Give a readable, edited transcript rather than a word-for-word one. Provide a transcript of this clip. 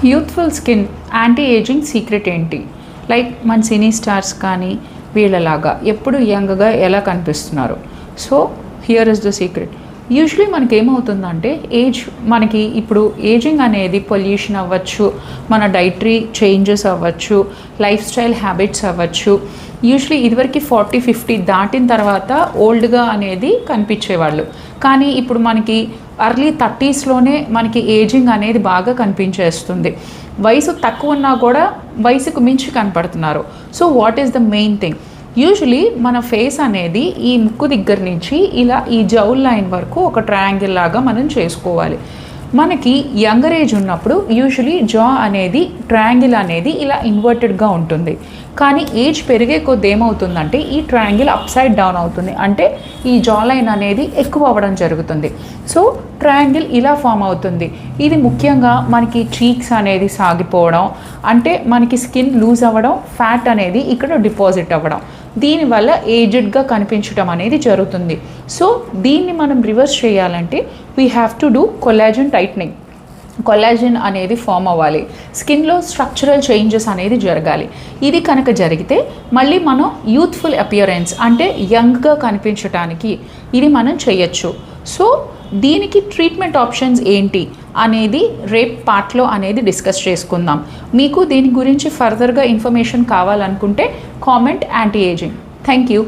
Youthful skin anti ageing secret ఏంటి? Like మన సినీ stars కానీ వీళ్ళలాగా ఎప్పుడు యంగ్గా ఎలా కనిపిస్తున్నారు? So here is the secret. Usually మనకి ఏమవుతుందంటే మనకి ఇప్పుడు ఏజింగ్ అనేది పొల్యూషన్ అవ్వచ్చు, మన డైటరీ చేంజెస్ అవ్వచ్చు, లైఫ్ స్టైల్ హ్యాబిట్స్ అవ్వచ్చు. యూజువలీ ఇదివరకు 40-50 దాటిన తర్వాత ఓల్డ్గా అనేది కనిపించేవాళ్ళు, కానీ ఇప్పుడు మనకి ఎర్లీ 30స్లోనే మనకి ఏజింగ్ అనేది బాగా కనిపించేస్తుంది. వయసు తక్కువ ఉన్నా కూడా వయసుకు మించి కనపడుతున్నారు. So what is the main thing? Usually మన ఫేస్ అనేది ఈ ముక్కు దగ్గర నుంచి ఇలా ఈ జౌల్ లైన్ వరకు ఒక ట్రయాంగిల్ లాగా మనం చేసుకోవాలి. మనకి యంగర్ ఏజ్ ఉన్నప్పుడు యూజువలీ జా అనేది ట్రయాంగిల్ అనేది ఇలా ఇన్వర్టెడ్గా ఉంటుంది, కానీ ఏజ్ పెరిగే కొద్ది ఏమవుతుందంటే ఈ ట్రయాంగిల్ అప్సైడ్ డౌన్ అవుతుంది, అంటే ఈ జా లైన్ అనేది ఎక్కువ అవ్వడం జరుగుతుంది. సో ట్రయాంగిల్ ఇలా ఫామ్ అవుతుంది. ఇది ముఖ్యంగా మనకి చీక్స్ అనేది సాగిపోవడం, అంటే మనకి స్కిన్ లూజ్ అవ్వడం, ఫ్యాట్ అనేది ఇక్కడ డిపాజిట్ అవ్వడం, దీనివల్ల ఏజ్డ్గా కనిపించడం అనేది జరుగుతుంది. సో దీన్ని మనం రివర్స్ చేయాలంటే we have to do collagen tightening. Collagen అనేది ఫామ్ అవ్వాలి, స్కిన్లో స్ట్రక్చరల్ చేంజెస్ అనేది జరగాలి. ఇది కనుక జరిగితే మళ్ళీ మనం యూత్ఫుల్ అపియరెన్స్ అంటే యంగ్గా కనిపించడానికి ఇది మనం చేయొచ్చు. సో దీనికి ట్రీట్మెంట్ ఆప్షన్స్ ఏంటి అనేది రేపు పార్ట్లో అనేది డిస్కస్ చేసుకుందాం. మీకు దీని గురించి ఫర్దర్గా ఇన్ఫర్మేషన్ కావాలనుకుంటే comment anti ageing. Thank you.